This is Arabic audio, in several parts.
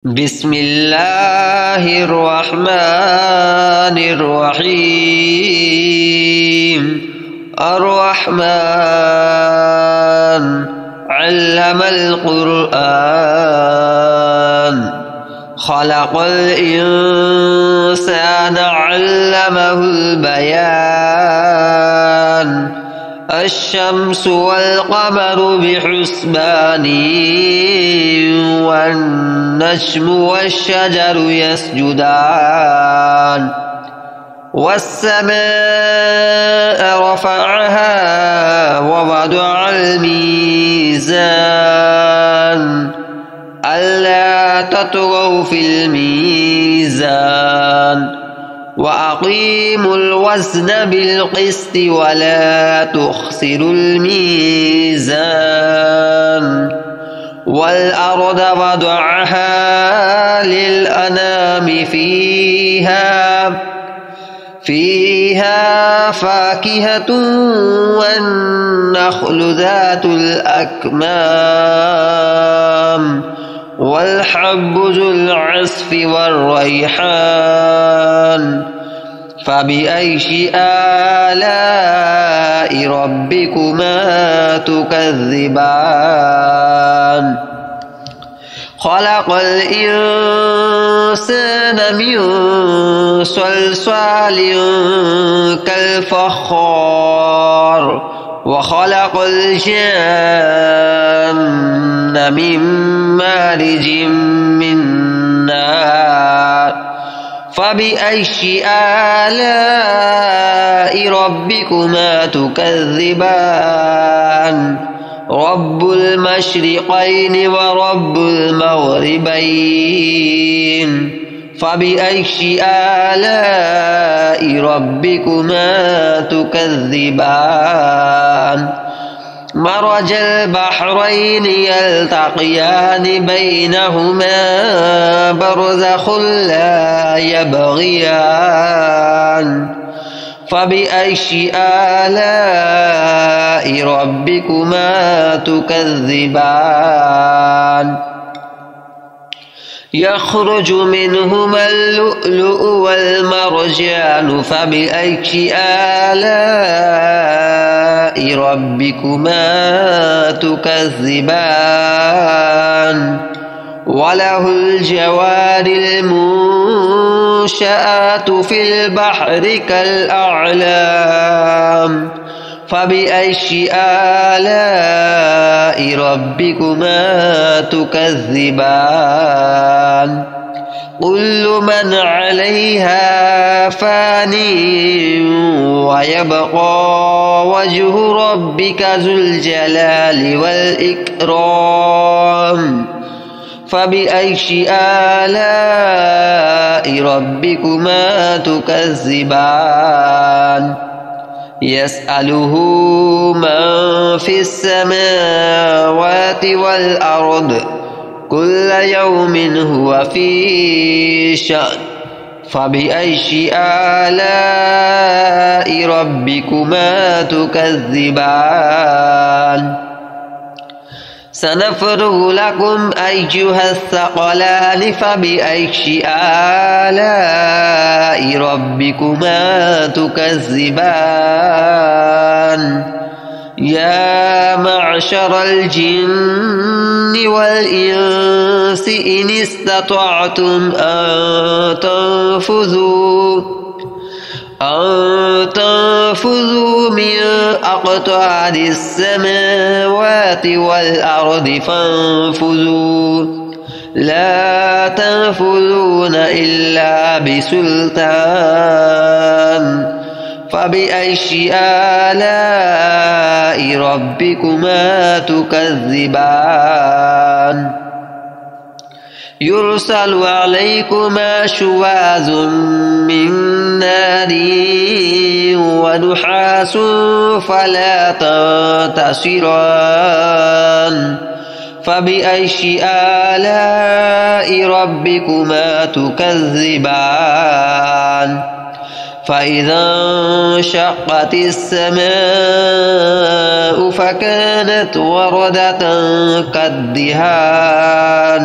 بسم الله الرحمن الرحيم. الرحمن علم القرآن خلق الإنسان علمه البيان. الشمس والقمر بحسبان والنجم والشجر يسجدان. والسماء رفعها ووضع الميزان ألا تطغوا في الميزان وأقيموا الوزن بالقسط ولا تخسروا الميزان. والأرض وضعها للأنام فيها فاكهة والنخل ذات الأكمام والحب ذو العصف والريحان. فبأي آلاء ربكما تكذبان؟ خلق الإنسان من صلصال كالفخار وخلق الجن من مارج من نار. فبأي آلاء ربكما تكذبان؟ رب المشرقين ورب المغربين. فبأي آلاء ربكما تكذبان؟ مرج البحرين يلتقيان بينهما برزخ لا يبغيان. فبأي آلاء ربكما تكذبان؟ يخرج منهما اللؤلؤ والمرجان. فبأي آلاء ربكما تكذبان؟ وله الجوار المنشآت في البحر كالأعلام. فبأي آلاء ربكما تكذبان؟ كل من عليها فان ويبقى وجه ربك ذو الجلال والإكرام. فبأي آلاء ربكما تكذبان؟ يسأله من في السماوات والأرض كل يوم هو في شأن. فبأي آلاء ربكما تكذبان؟ سنفرغ لكم أيها الثقلان. فبأي آلاء ربكما تكذبان؟ يا معشر الجن والإنس إن استطعتم أن تنفذوا من أقطار السماوات والأرض فانفذوا لا تنفذون إلا بسلطان. فبأي آلاء ربكما تكذبان؟ يرسل عليكما شواظ من نار ونحاس فلا تنتصران. فبأي آلاء ربكما تكذبان؟ فإذا انشقت السماء فكانت وردة كالدهان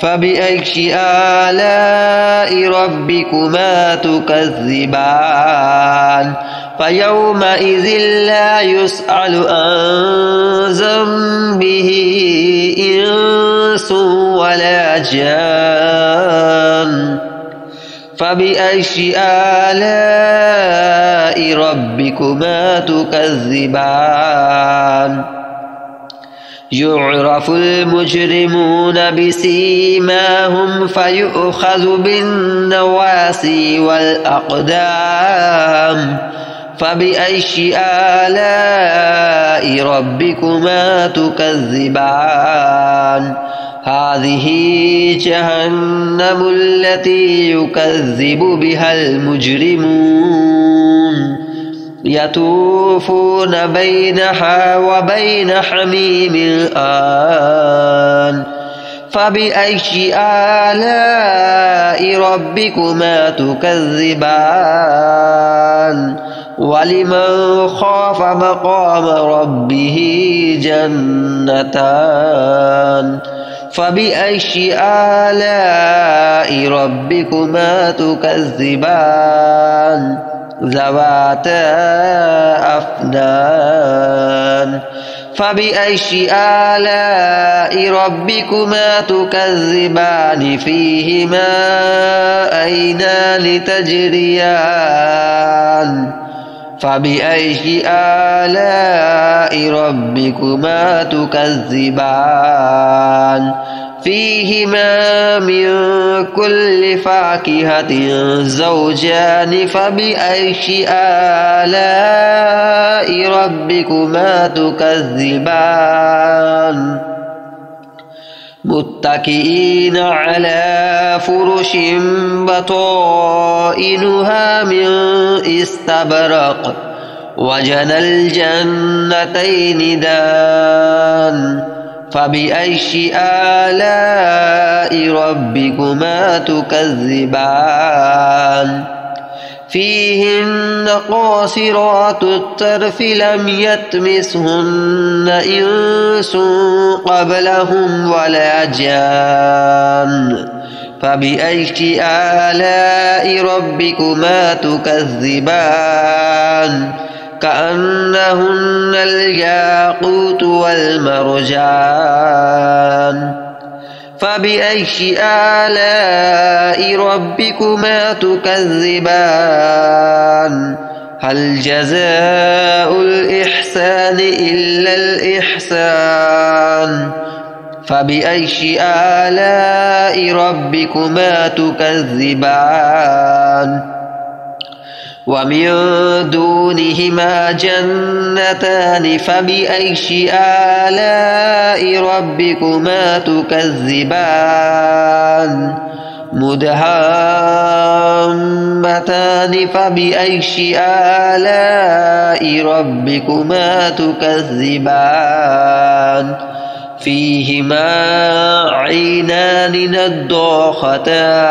فبأي آلاء ربكما تكذبان فيومئذ لا يسأل عن ذنبه إنس ولا جان فبأي آلاء ربكما تكذبان يعرف المجرمون بسيماهم فيؤخذ بالنواصي والأقدام فبأي آلاء ربكما تكذبان هذه جهنم التي يكذب بها المجرمون يطوفون بينها وبين حميم آن فبأي آلاء ربكما تكذبان ولمن خاف مقام ربه جنتان فبأي آلاء ربكما تكذبان ذواتا أفنان فبأي آلاء ربكما تكذبان فيهما عينان تجريان فبأي آلاء ربكما تكذبان فيهما من كل فاكهة زوجان فبأي آلاء ربكما تكذبان متكئين على فرش بطائنها من استبرق وجنى الجنتين دان فبأي آلاء ربكما تكذبان فيهن قاصرات الطرف لم يطمثهن إنس قبلهم ولا جان فبأي آلاء ربكما تكذبان كأنهن الياقوت والمرجان فبأي آلاء ربكما تكذبان هل جزاء الإحسان إلا الإحسان فبأي آلاء ربكما تكذبان ومن دونهما جنتان فبأي آلاء ربكما تكذبان مدهامتان فبأي آلاء ربكما تكذبان فيهما عينان نضاختان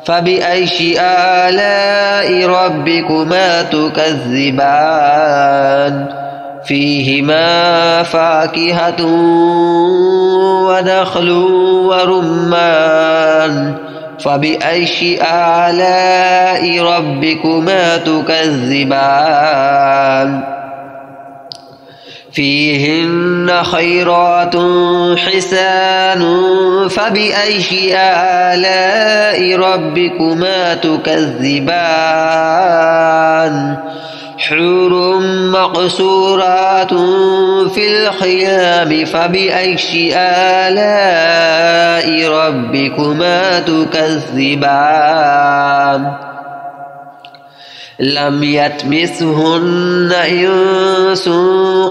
فبأي آلاء ربكما تكذبان فيهما فاكهة ونخل ورمان فبأي آلاء ربكما تكذبان فيهن خيرات حسان فبأي آلاء ربكما تكذبان حور مقصورات في الخيام فبأي آلاء ربكما تكذبان لم يطمثهن إنس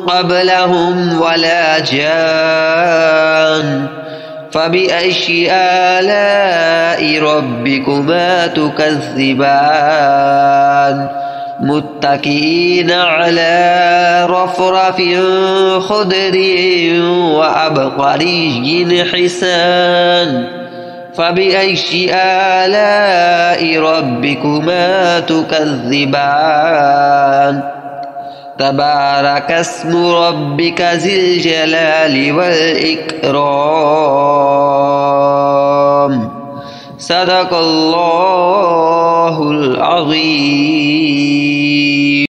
قبلهم ولا جان فبأي آلاء ربكما تكذبان متكئين على رفرف خضر وعبقري حسان فبأي آلاء ربكما تكذبان تبارك اسم ربك ذي الجلال والإكرام. صدق الله العظيم.